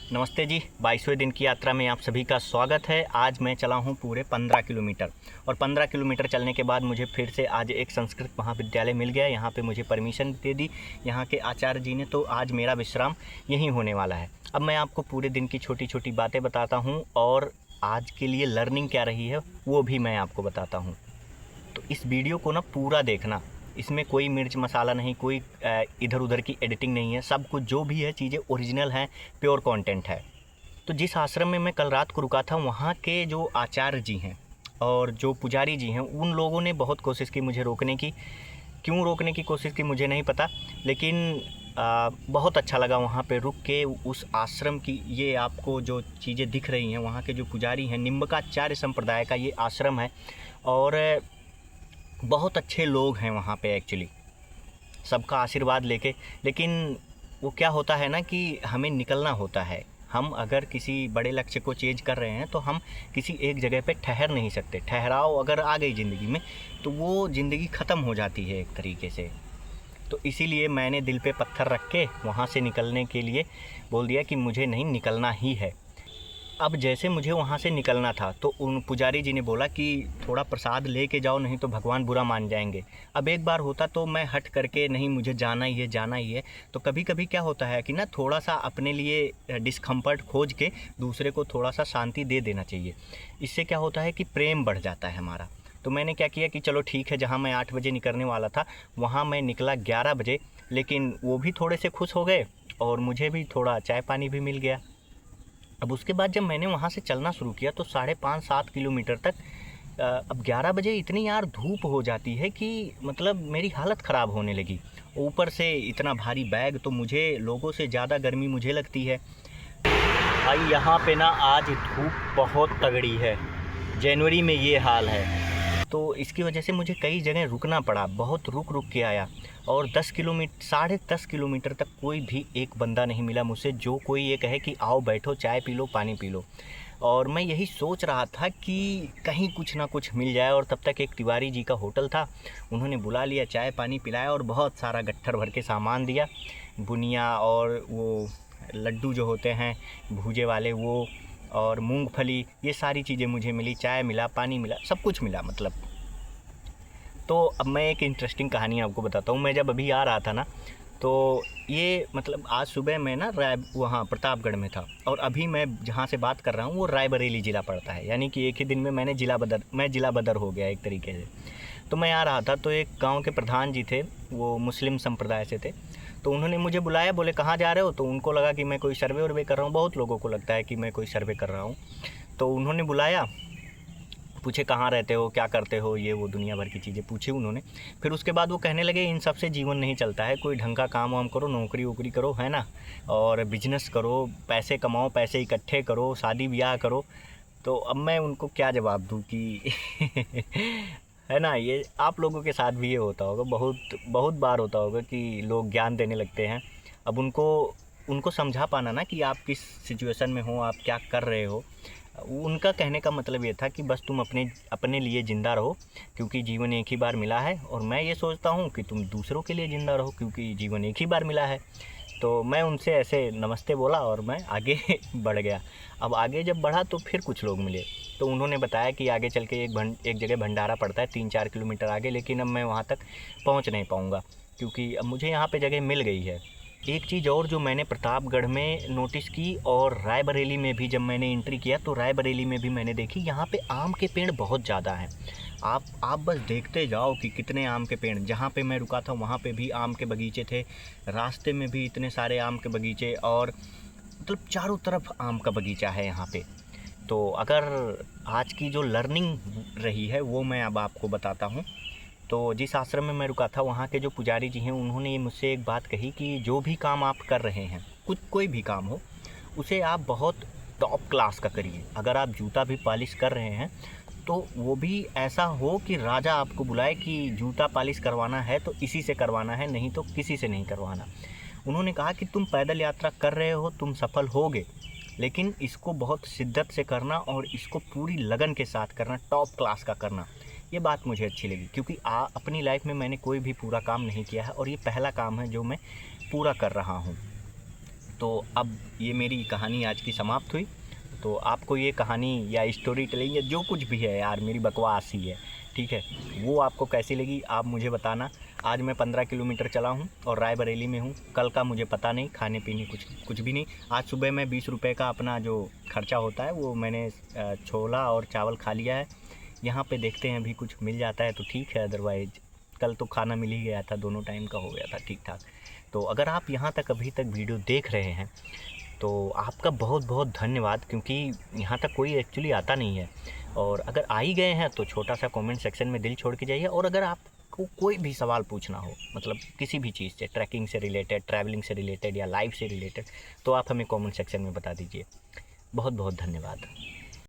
नमस्ते जी। 22वें दिन की यात्रा में आप सभी का स्वागत है। आज मैं चला हूँ पूरे 15 किलोमीटर और 15 किलोमीटर चलने के बाद मुझे फिर से आज एक संस्कृत महाविद्यालय मिल गया। यहाँ पे मुझे परमिशन दे दी यहाँ के आचार्य जी ने, तो आज मेरा विश्राम यहीं होने वाला है। अब मैं आपको पूरे दिन की छोटी छोटी बातें बताता हूँ और आज के लिए लर्निंग क्या रही है वो भी मैं आपको बताता हूँ। तो इस वीडियो को ना पूरा देखना, इसमें कोई मिर्च मसाला नहीं, कोई इधर उधर की एडिटिंग नहीं है। सब कुछ जो भी है चीज़ें ओरिजिनल हैं, प्योर कंटेंट है। तो जिस आश्रम में मैं कल रात को रुका था, वहाँ के जो आचार्य जी हैं और जो पुजारी जी हैं, उन लोगों ने बहुत कोशिश की मुझे रोकने की। क्यों रोकने की कोशिश की मुझे नहीं पता, लेकिन बहुत अच्छा लगा वहाँ पे रुक के। उस आश्रम की ये आपको जो चीज़ें दिख रही हैं, वहाँ के जो पुजारी हैं, निम्बकाचार्य संप्रदाय का ये आश्रम है और बहुत अच्छे लोग हैं वहाँ पे एक्चुअली, सबका आशीर्वाद लेके। लेकिन वो क्या होता है ना कि हमें निकलना होता है। हम अगर किसी बड़े लक्ष्य को चेज कर रहे हैं तो हम किसी एक जगह पे ठहर नहीं सकते। ठहराव अगर आ गई ज़िंदगी में तो वो ज़िंदगी ख़त्म हो जाती है एक तरीके से। तो इसीलिए मैंने दिल पे पत्थर रख के वहाँ से निकलने के लिए बोल दिया कि मुझे नहीं निकलना ही है। अब जैसे मुझे वहाँ से निकलना था तो उन पुजारी जी ने बोला कि थोड़ा प्रसाद लेके जाओ, नहीं तो भगवान बुरा मान जाएंगे। अब एक बार होता तो मैं हट करके नहीं, मुझे जाना ही है, जाना ही है। तो कभी कभी क्या होता है कि ना, थोड़ा सा अपने लिए डिस्कम्फर्ट खोज के दूसरे को थोड़ा सा शांति दे देना चाहिए। इससे क्या होता है कि प्रेम बढ़ जाता है हमारा। तो मैंने क्या किया कि चलो ठीक है, जहाँ मैं 8 बजे निकलने वाला था वहाँ मैं निकला 11 बजे। लेकिन वो भी थोड़े से खुश हो गए और मुझे भी थोड़ा चाय पानी भी मिल गया। अब उसके बाद जब मैंने वहाँ से चलना शुरू किया तो 5.5-7 किलोमीटर तक अब 11 बजे इतनी यार धूप हो जाती है कि मतलब मेरी हालत ख़राब होने लगी। ऊपर से इतना भारी बैग, तो मुझे लोगों से ज़्यादा गर्मी मुझे लगती है। भाई यहाँ पे ना आज धूप बहुत तगड़ी है, जनवरी में ये हाल है। तो इसकी वजह से मुझे कई जगह रुकना पड़ा, बहुत रुक रुक के आया। और 10 किलोमीटर तक कोई भी एक बंदा नहीं मिला मुझसे जो कोई ये कहे कि आओ बैठो, चाय पी लो, पानी पी लो। और मैं यही सोच रहा था कि कहीं कुछ ना कुछ मिल जाए। और तब तक एक तिवारी जी का होटल था, उन्होंने बुला लिया, चाय पानी पिलाया और बहुत सारा गट्ठर भर के सामान दिया। बुनिया और वो लड्डू जो होते हैं भूजे वाले वो, और मूंगफली, ये सारी चीज़ें मुझे मिली। चाय मिला, पानी मिला, सब कुछ मिला मतलब। तो अब मैं एक इंटरेस्टिंग कहानी आपको बताता हूँ। मैं जब अभी आ रहा था ना, तो ये मतलब आज सुबह मैं ना वहाँ प्रतापगढ़ में था और अभी मैं जहाँ से बात कर रहा हूँ वो रायबरेली ज़िला पड़ता है। यानी कि एक ही दिन में मैं ज़िला बदर हो गया एक तरीके से। तो मैं आ रहा था तो एक गांव के प्रधान जी थे, वो मुस्लिम संप्रदाय से थे। तो उन्होंने मुझे बुलाया, बोले कहाँ जा रहे हो। तो उनको लगा कि मैं कोई सर्वे वर्वे कर रहा हूँ। बहुत लोगों को लगता है कि मैं कोई सर्वे कर रहा हूँ। तो उन्होंने बुलाया, पूछे कहाँ रहते हो, क्या करते हो, ये वो दुनिया भर की चीज़ें पूछी उन्होंने। फिर उसके बाद वो कहने लगे इन सब से जीवन नहीं चलता है, कोई ढंग का काम वाम करो, नौकरी वोकरी करो, है ना, और बिजनेस करो, पैसे कमाओ, पैसे इकट्ठे करो, शादी ब्याह करो। तो अब मैं उनको क्या जवाब दूँ कि है ना, ये आप लोगों के साथ भी ये होता होगा, बहुत बहुत बार होता होगा कि लोग ज्ञान देने लगते हैं। अब उनको उनको समझा पाना ना कि आप किस सिचुएशन में हो, आप क्या कर रहे हो। उनका कहने का मतलब ये था कि बस तुम अपने अपने लिए ज़िंदा रहो, क्योंकि जीवन एक ही बार मिला है। और मैं ये सोचता हूँ कि तुम दूसरों के लिए ज़िंदा रहो, क्योंकि जीवन एक ही बार मिला है। तो मैं उनसे ऐसे नमस्ते बोला और मैं आगे बढ़ गया। अब आगे जब बढ़ा तो फिर कुछ लोग मिले, तो उन्होंने बताया कि आगे चल के एक जगह भंडारा पड़ता है 3-4 किलोमीटर आगे, लेकिन अब मैं वहाँ तक पहुँच नहीं पाऊँगा क्योंकि अब मुझे यहाँ पे जगह मिल गई है। एक चीज़ और जो मैंने प्रतापगढ़ में नोटिस की और रायबरेली में भी जब मैंने एंट्री किया तो रायबरेली में भी मैंने देखी, यहाँ पे आम के पेड़ बहुत ज़्यादा हैं। आप बस देखते जाओ कि कितने आम के पेड़। जहाँ पे मैं रुका था वहाँ पे भी आम के बगीचे थे, रास्ते में भी इतने सारे आम के बगीचे, और मतलब चारों तरफ आम का बगीचा है यहाँ पे। तो अगर आज की जो लर्निंग रही है वो मैं अब आपको बताता हूँ। तो जिस आश्रम में मैं रुका था वहाँ के जो पुजारी जी हैं उन्होंने मुझसे एक बात कही कि जो भी काम आप कर रहे हैं, कोई भी काम हो, उसे आप बहुत टॉप क्लास का करिए। अगर आप जूता भी पॉलिश कर रहे हैं तो वो भी ऐसा हो कि राजा आपको बुलाए कि जूता पॉलिश करवाना है तो इसी से करवाना है, नहीं तो किसी से नहीं करवाना। उन्होंने कहा कि तुम पैदल यात्रा कर रहे हो, तुम सफल होगे, लेकिन इसको बहुत शिद्दत से करना और इसको पूरी लगन के साथ करना, टॉप क्लास का करना। ये बात मुझे अच्छी लगी क्योंकि अपनी लाइफ में मैंने कोई भी पूरा काम नहीं किया है और ये पहला काम है जो मैं पूरा कर रहा हूँ। तो अब ये मेरी कहानी आज की समाप्त हुई। तो आपको ये कहानी या स्टोरी टेलिंग या जो कुछ भी है यार, मेरी बकवास ही है, ठीक है, वो आपको कैसी लगी आप मुझे बताना। आज मैं 15 किलोमीटर चला हूँ और रायबरेली में हूँ। कल का मुझे पता नहीं, खाने पीने कुछ भी नहीं। आज सुबह मैं 20 रुपये का अपना जो खर्चा होता है वो मैंने छोला और चावल खा लिया है। यहाँ पे देखते हैं अभी कुछ मिल जाता है तो ठीक है, अदरवाइज़ कल तो खाना मिल ही गया था, दोनों टाइम का हो गया था ठीक ठाक। तो अगर आप यहाँ तक अभी तक वीडियो देख रहे हैं तो आपका बहुत बहुत धन्यवाद, क्योंकि यहाँ तक कोई एक्चुअली आता नहीं है। और अगर आ ही गए हैं तो छोटा सा कमेंट सेक्शन में दिल छोड़ के जाइए। और अगर आपको कोई भी सवाल पूछना हो, मतलब किसी भी चीज़ से, ट्रैकिंग से रिलेटेड, ट्रैवलिंग से रिलेटेड या लाइफ से रिलेटेड, तो आप हमें कमेंट सेक्शन में बता दीजिए। बहुत बहुत धन्यवाद।